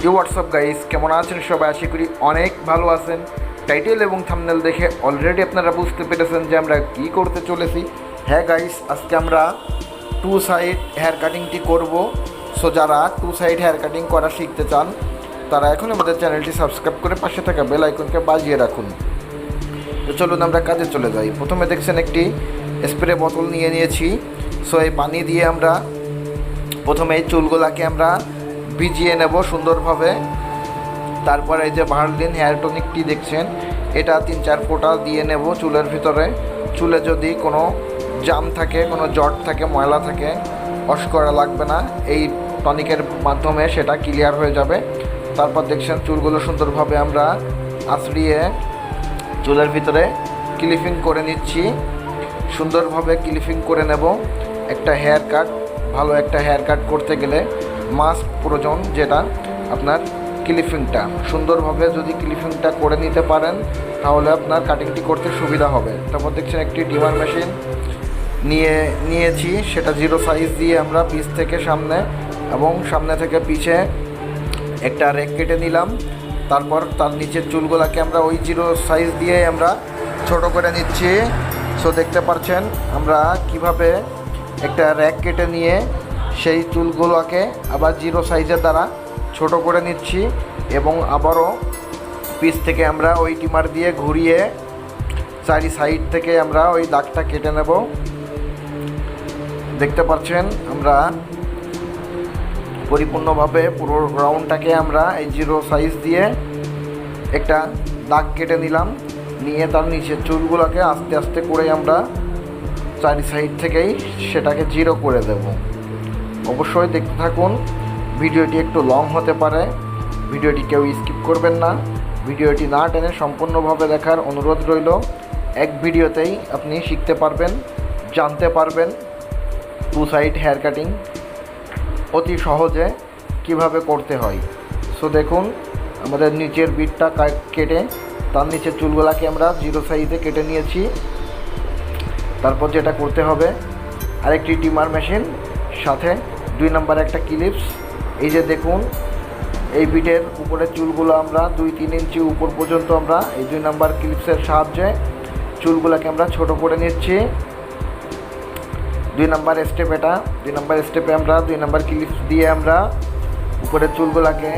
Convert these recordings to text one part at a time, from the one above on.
WhatsApp guys, কেমন আছেন সবাই? আশা করি অনেক ভালো আছেন। টাইটেল এবং থাম্বনেল দেখে অলরেডি আপনারা বুঝতে পেরেছেন যে আমরা কি করতে চলেছি। হ্যাঁ গাইস, আজকে আমরা টু সাইড হেয়ার কাটিংটি করব। সো যারা টু সাইড হেয়ার কাটিং করা শিখতে চান তারা এখন আমাদের চ্যানেলটি সাবস্ক্রাইব করে পাশে থাকা বেল আইকনকে বাজিয়ে রাখুন। তো চলুন আমরা কাজে চলে যাই। প্রথমে দেখছেন একটি স্প্রে বোতল নিয়ে নিয়েছি। সো এই পানি দিয়ে আমরা প্রথমে এই চুলগুলাকে আমরা ভিজিয়ে নেব সুন্দরভাবে। তারপরে এই যে ভার্লিন হেয়ার টনিকটি দেখছেন, এটা 3-4 ফোঁটা দিয়ে নেব চুলের ভিতরে। চুলে যদি কোনো জাম থাকে, কোনো জট থাকে, ময়লা থাকে, ওয়াশ করা লাগবে না, এই টনিকের মাধ্যমে সেটা ক্লিয়ার হয়ে যাবে। তারপর দেখছেন চুলগুলো সুন্দরভাবে আমরা আঁচড়িয়ে চুলের ভিতরে ক্লিপিং করে নিচ্ছি। সুন্দরভাবে ক্লিপিং করে নেব। একটা হেয়ার কাট, ভালো একটা হেয়ার কাট করতে গেলে মাস্ট প্রয়োজন যেটা আপনার ক্লিপিংটা। সুন্দরভাবে যদি ক্লিপিংটা করে নিতে পারেন তাহলে আপনার কাটিংটি করতে সুবিধা হবে। তারপর দেখছেন একটি ডিমার মেশিন নিয়েছি, সেটা 0 সাইজ দিয়ে আমরা পিছ থেকে সামনে এবং সামনে থেকে পিছে একটা রেক কেটে নিলাম। তারপর তার নিচের চুলগুলোকে আমরা ওই 0 সাইজ দিয়ে আমরা ছোট করে নিচ্ছি। সো দেখতে পাচ্ছেন আমরা কিভাবে একটা র্যাক কেটে নিয়ে সেই চুলগুলোকে আবার 0 সাইজের দ্বারা ছোট করে নিচ্ছি এবং আবারও পিছ থেকে আমরা ওই টিমার দিয়ে ঘুরিয়ে চারি সাইড থেকে আমরা ওই দাগটা কেটে নেব। দেখতে পাচ্ছেন আমরা পরিপূর্ণভাবে পুরো রাউন্ডটাকে আমরা এই 0 সাইজ দিয়ে একটা দাগ কেটে নিলাম। নিয়ে তার নিচের চুলগুলোকে আস্তে আস্তে করে আমরা চারি সাইড থেকেই সেটাকে 0 করে দেব। অবশ্যই দেখতে থাকুন, ভিডিওটি একটু লং হতে পারে, ভিডিওটি কেউ স্কিপ করবেন না। ভিডিওটি না টেনে সম্পূর্ণভাবে দেখার অনুরোধ রইল। এক ভিডিওতেই আপনি শিখতে পারবেন, জানতে পারবেন টু সাইড হেয়ার কাটিং অতি সহজে কিভাবে করতে হয়। সো দেখুন, আমাদের নিচের বিটটা কেটে তার নিচের চুলগুলাকে আমরা 0 সাইজে কেটে নিয়েছি। তারপর যেটা করতে হবে, আরেকটি টিমার মেশিন, সাথে 2 নাম্বার একটা ক্লিপস। এই যে দেখুন, এই বিটের উপরের চুলগুলো আমরা 2-3 ইঞ্চি উপর পর্যন্ত আমরা এই 2 নাম্বার ক্লিপসের সাহায্যে চুলগুলোকে আমরা ছোট করে নিচ্ছি। 2 নাম্বার স্টেপ এটা। 2 নাম্বার স্টেপে আমরা 2 নাম্বার ক্লিপস দিয়ে আমরা উপরের চুলগুলোকে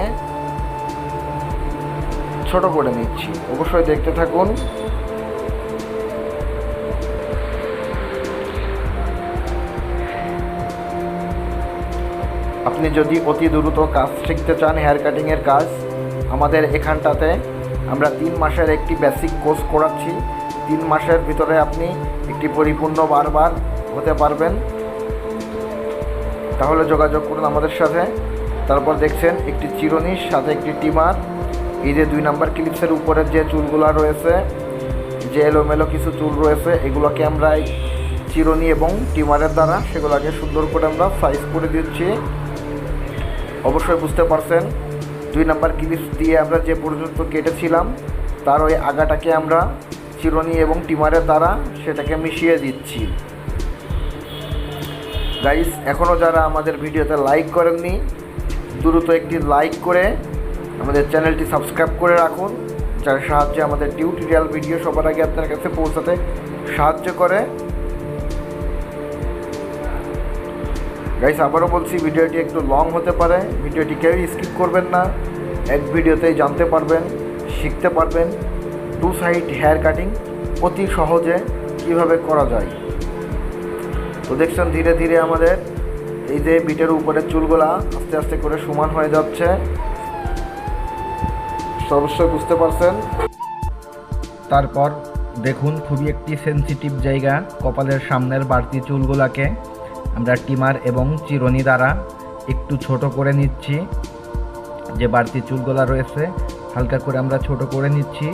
ছোট করে নিচ্ছি। অবশ্যই দেখতে থাকুন। আপনি যদি অতি দ্রুত কাজ শিখতে চান, হেয়ার কাটিংয়ের কাজ, আমাদের এখানটাতে আমরা 3 মাসের একটি বেসিক কোর্স করাচ্ছি। 3 মাসের ভিতরে আপনি একটি পরিপূর্ণ বারবার হতে পারবেন। তাহলে যোগাযোগ করুন আমাদের সাথে। তারপর দেখছেন একটি চিরুনির সাথে একটি টিমার। এই যে 2 নাম্বার ক্লিপসের উপরের যে চুলগুলো রয়েছে, যে এলোমেলো কিছু চুল রয়েছে, এগুলোকে আমরা এই চিরুনি এবং টিমারের দ্বারা সেগুলোকে সুন্দর করে আমরা সাইজ করে দিচ্ছি। অবশ্যই বুঝতে পারছেন, 2 নাম্বার ক্লিপস দিয়ে আমরা যে পর্যন্ত কেটেছিলাম তার ওই আগাটাকে আমরা চিরুনি এবং টিমারের দ্বারা সেটাকে মিশিয়ে দিচ্ছি। গাইস, এখনও যারা আমাদের ভিডিওতে লাইক করেননি, দ্রুত একটি লাইক করে আমাদের চ্যানেলটি সাবস্ক্রাইব করে রাখুন, যার সাহায্যে আমাদের টিউটোরিয়াল ভিডিও সবার আগে আপনার কাছে পৌঁছাতে সাহায্য করে। গাইস, আবারও বলছি, ভিডিওটি একটু লং হতে পারে, ভিডিওটি কেউ স্কিপ করবেন না। এক ভিডিওতেই জানতে পারবেন, শিখতে পারবেন টু সাইড হেয়ার কাটিং অতি সহজে কিভাবে করা যায়। তো দেখছেন ধীরে ধীরে আমাদের এই যে বিটের উপরের চুলগুলা আস্তে আস্তে করে সমান হয়ে যাচ্ছে। অবশ্যই বুঝতে পারছেন। তারপর দেখুন, খুবই একটি সেন্সিটিভ জায়গা, কপালের সামনের বাড়তি চুলগুলাকে আমরা টিমার এবং চিরুনি দ্বারা একটু ছোট করে নিচ্ছি। যে বাড়তি চুলগুলা রয়েছে হালকা করে আমরা ছোট করে নিচ্ছি।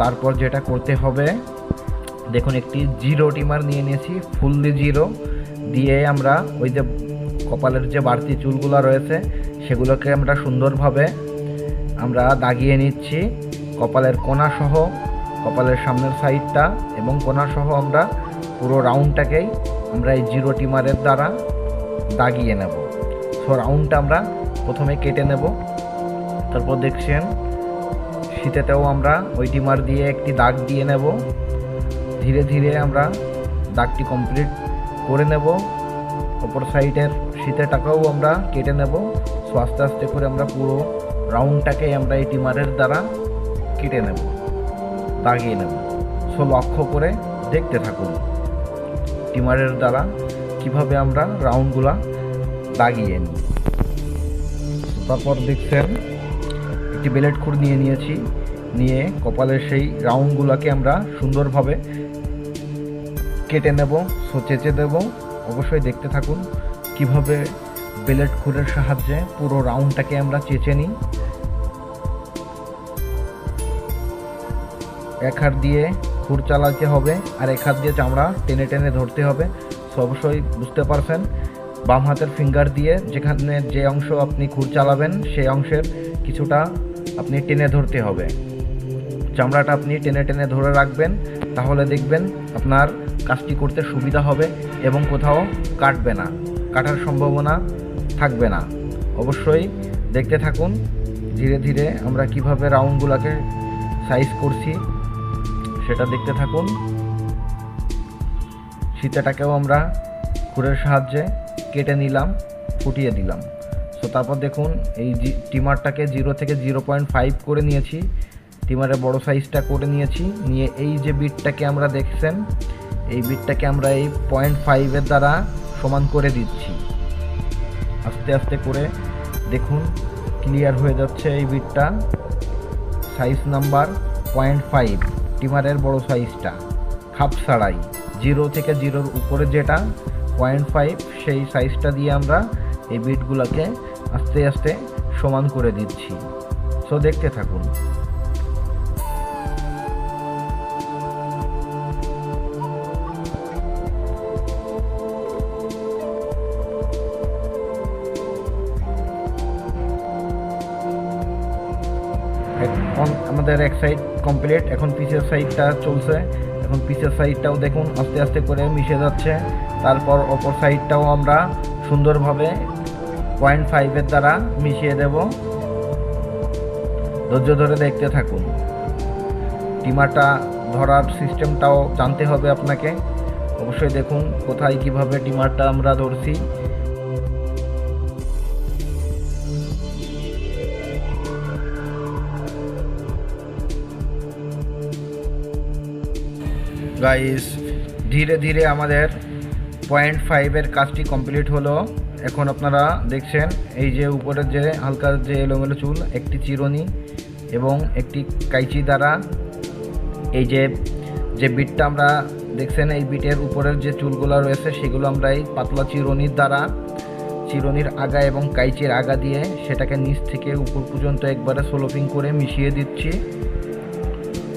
তারপর যেটা করতে হবে, দেখুন একটি 0 টিমার নিয়ে নিয়েছি, ফুললি 0 দিয়ে আমরা ওই যে কপালের যে বাড়তি চুলগুলা রয়েছে সেগুলোকে আমরা সুন্দরভাবে আমরা দাগিয়ে নিচ্ছি। কপালের কোণাসহ, কপালের সামনের সাইডটা এবং কোণাসহ আমরা পুরো রাউন্ডটাকেই আমরা এই 0 টিমারের দ্বারা দাগিয়ে নেব। সো রাউন্ডটা আমরা প্রথমে কেটে নেব। তারপর দেখছেন শীতেতেও আমরা ওই টিমার দিয়ে একটি দাগ দিয়ে নেব। ধীরে ধীরে আমরা দাগটি কমপ্লিট করে নেব। অপর সাইডের শীতেটাকেও আমরা কেটে নেব। সো আস্তে আস্তে করে আমরা পুরো রাউন্ডটাকে আমরা এই টিমারের দ্বারা কেটে নেব, দাগিয়ে নেব। সো লক্ষ্য করে দেখতে থাকুন টিমারের দ্বারা কিভাবে আমরা রাউন্ডগুলা দাগিয়ে নিই। তারপর দেখছেন একটি বেলেট খুর নিয়েছি, নিয়ে কপালের সেই রাউন্ডগুলোকে আমরা সুন্দরভাবে কেটে নেব। সো চেঁচে দেব। অবশ্যই দেখতে থাকুন কিভাবে বেলেট খুরের সাহায্যে পুরো রাউন্ডটাকে আমরা চেঁচে নিই। এক হাত দিয়ে খুর চালাতে হবে আর এক হাত দিয়ে চামড়া টেনে টেনে ধরতে হবে। সো অবশ্যই বুঝতে পারছেন বাম হাতের ফিঙ্গার দিয়ে যেখানে যে অংশ আপনি খুর চালাবেন সেই অংশের কিছুটা আপনি টেনে ধরতে হবে। চামড়াটা আপনি টেনে টেনে ধরে রাখবেন, তাহলে দেখবেন আপনার কাজটি করতে সুবিধা হবে এবং কোথাও কাটবে না, কাটার সম্ভাবনা থাকবে না। অবশ্যই দেখতে থাকুন ধীরে ধীরে আমরা কিভাবে রাউন্ডগুলোকে সাইজ করছি সেটা দেখতে থাকুন। শীতেটাকেও আমরা খুরের সাহায্যে কেটে নিলাম, ফুটিয়ে দিলাম। সো তারপর দেখুন এই টিমারটাকে 0 থেকে 0.5 করে নিয়েছি, টিমারের বড় সাইজটা করে নিয়েছি। নিয়ে এই যে বিটটাকে আমরা দেখছেন, এই বিটটাকে আমরা এই 0.5 দ্বারা সমান করে দিচ্ছি। আস্তে আস্তে করে দেখুন ক্লিয়ার হয়ে যাচ্ছে এই বিটটা। সাইজ নাম্বার 0.5, টিমারের বড় সাইজটা খাপ ছাড়াই 0 থেকে 0-র উপরে যেটা 0.5 সেই সাইজটা দিয়ে আমরা এই বিটগুলোকে আস্তে আস্তে সমান করে দিচ্ছি। সো দেখতে থাকুন। আমাদের এক সাইড কমপ্লিট, এখন পিছের সাইডটা চলছে। এখন পিছের সাইডটাও দেখুন আস্তে আস্তে করে মিশে যাচ্ছে। তারপর অপর সাইডটাও আমরা সুন্দরভাবে 0.5 দ্বারা মিশিয়ে দেব। ধৈর্য ধরে দেখতে থাকুন। টিমারটা ধরার সিস্টেমটাও জানতে হবে আপনাকে। অবশ্যই দেখুন কোথায় কিভাবে টিমারটা আমরা ধরছি। গাইস ধীরে ধীরে আমাদের 0.5 কাজটি কমপ্লিট হলো। এখন আপনারা দেখছেন এই যে উপরের যে হালকা যে এলোমেলো চুল, একটি চিরুনি এবং একটি কাইচি দ্বারা এই যে বিটটা আমরা দেখছেন, এই বিটের উপরের যে চুলগুলো রয়েছে সেগুলো আমরা এই পাতলা চিরুনির দ্বারা, চিরুনির আগা এবং কাইচির আগা দিয়ে সেটাকে নিচ থেকে উপর পর্যন্ত একবারে স্লোপিং করে মিশিয়ে দিচ্ছি।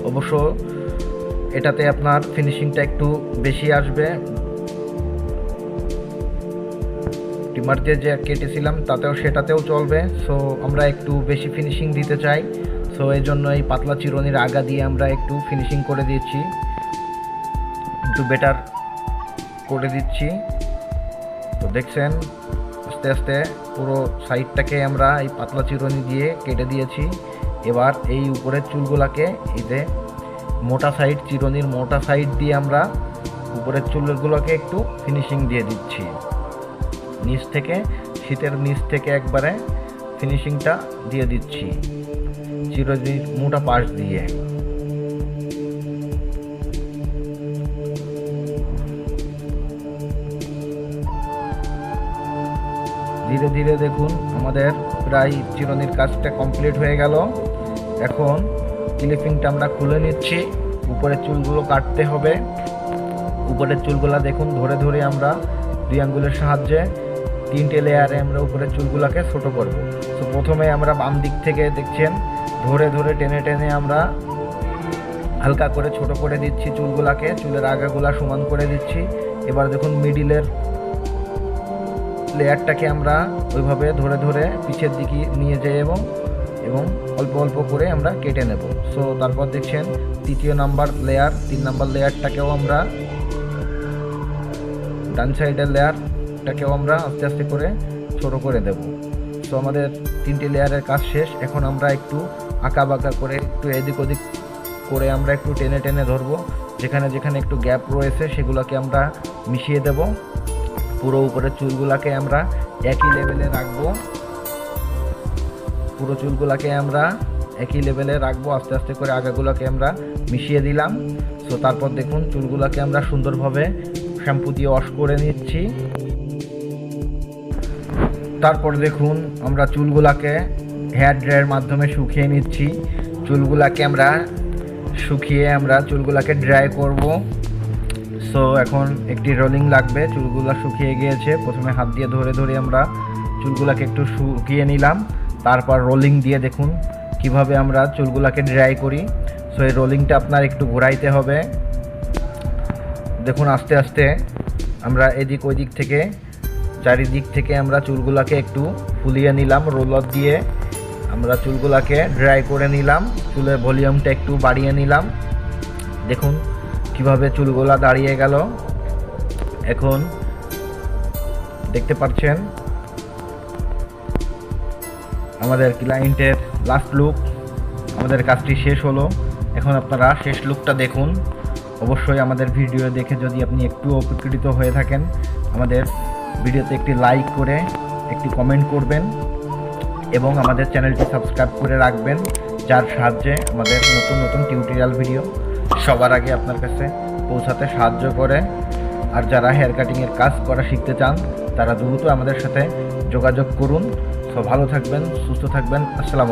অবশ্য এটাতে আপনার ফিনিশিংটা একটু বেশি আসবে। টিমার দিয়ে যে কেটেছিলাম সেটাতেও চলবে। সো আমরা একটু বেশি ফিনিশিং দিতে চাই। সো এই জন্য এই পাতলা চিরুনির আগা দিয়ে আমরা একটু ফিনিশিং করে দিচ্ছি, একটু বেটার করে দিচ্ছি। তো দেখছেন আস্তে আস্তে পুরো সাইডটাকে আমরা এই পাতলা চিরুনি দিয়ে কেটে দিয়েছি। এবার এই উপরের চুলগুলোকে এই যে মোটা সাইড, চিরুনির মোটা সাইড দিয়ে আমরা উপরের চুলগুলোকে একটু ফিনিশিং দিয়ে দিচ্ছি। নিচ থেকে, শীতের নিচ থেকে একবারে ফিনিশিংটা দিয়ে দিচ্ছি চিরুনির মোটা পাশ দিয়ে। ধীরে ধীরে দেখুন আমাদের প্রায় চিরুনির কাজটা কমপ্লিট হয়ে গেল। এখন ক্লিপিংটা আমরা খুলে নিচ্ছি। উপরের চুলগুলো কাটতে হবে। উপরের চুলগুলো দেখুন ধরে ধরে আমরা 2 আঙ্গুলের সাহায্যে 3টে লেয়ারে আমরা উপরের চুলগুলোকে ছোটো করব। তো প্রথমে আমরা বাম দিক থেকে দেখছেন ধরে ধরে টেনে টেনে আমরা হালকা করে ছোট করে দিচ্ছি চুলগুলোকে, চুলের আগাগুলা সমান করে দিচ্ছি। এবার দেখুন মিডিলের লেয়ারটাকে আমরা ওইভাবে ধরে ধরে পিছের দিকে নিয়ে যাই এবং অল্প অল্প করে আমরা কেটে নেব। সো তারপর দেখছেন 3 নাম্বার লেয়ার, 3 নাম্বার লেয়ারটাকেও আমরা, ডান সাইডের লেয়ারটাকেও আমরা আস্তে আস্তে করে ছোট করে দেব। সো সো আমাদের 3টে লেয়ারের কাজ শেষ। এখন আমরা একটু আঁকা বাঁকা করে একটু এদিক ওদিক করে আমরা একটু টেনে টেনে ধরবো, যেখানে যেখানে একটু গ্যাপ রয়েছে সেগুলোকে আমরা মিশিয়ে দেব। পুরো উপরের চুলগুলোকে আমরা একই লেভেলে রাখবো, পুরো চুলগুলোকে আমরা একই লেভেলে রাখবো। আস্তে আস্তে করে আগাগুলোকে আমরা মিশিয়ে দিলাম। সো তারপর দেখুন চুলগুলোকে আমরা সুন্দরভাবে শ্যাম্পু দিয়ে ওয়াশ করে নিচ্ছি। তারপর দেখুন আমরা চুলগুলোকে হেয়ার ড্রায়ারের মাধ্যমে শুকিয়ে নিচ্ছি। চুলগুলোকে আমরা শুকিয়ে আমরা চুলগুলোকে ড্রাই করব। সো এখন একটি রোলিং লাগবে। চুলগুলো শুকিয়ে গিয়েছে, প্রথমে হাত দিয়ে ধরে ধরে আমরা চুলগুলোকে একটু শুকিয়ে নিলাম। তারপর রোলিং দিয়ে দেখুন কিভাবে আমরা চুলগুলোকে ড্রাই করি। সো এই রোলিংটা আপনার একটু ঘোরাইতে হবে। দেখুন আস্তে আস্তে আমরা এদিক ওই দিক থেকে চারিদিক থেকে আমরা চুলগুলোকে একটু ফুলিয়ে নিলাম। রোলার দিয়ে আমরা চুলগুলোকে ড্রাই করে নিলাম, চুলের ভলিউমটা একটু বাড়িয়ে নিলাম। দেখুন কিভাবে চুলগুলা দাঁড়িয়ে গেল। এখন দেখতে পাচ্ছেন আমাদের ক্লায়েন্টের লাস্ট লুক। আমাদের কাজটি শেষ হলো। এখন আপনারা শেষ লুকটা দেখুন। অবশ্যই আমাদের ভিডিও দেখে যদি আপনি একটু উপকৃত হয়ে থাকেন, আমাদের ভিডিওতে একটি লাইক করে একটি কমেন্ট করবেন এবং আমাদের চ্যানেলটি সাবস্ক্রাইব করে রাখবেন, যার সাহায্যে আমাদের নতুন নতুন টিউটোরিয়াল ভিডিও সবার আগে আপনার কাছে পৌঁছাতে সাহায্য করে। আর যারা হেয়ার কাটিংয়ের কাজ করা শিখতে চান তারা দ্রুত আমাদের সাথে যোগাযোগ করুন। সো ভালো থাকবেন, সুস্থ থাকবেন। আসসালামু আলাইকুম।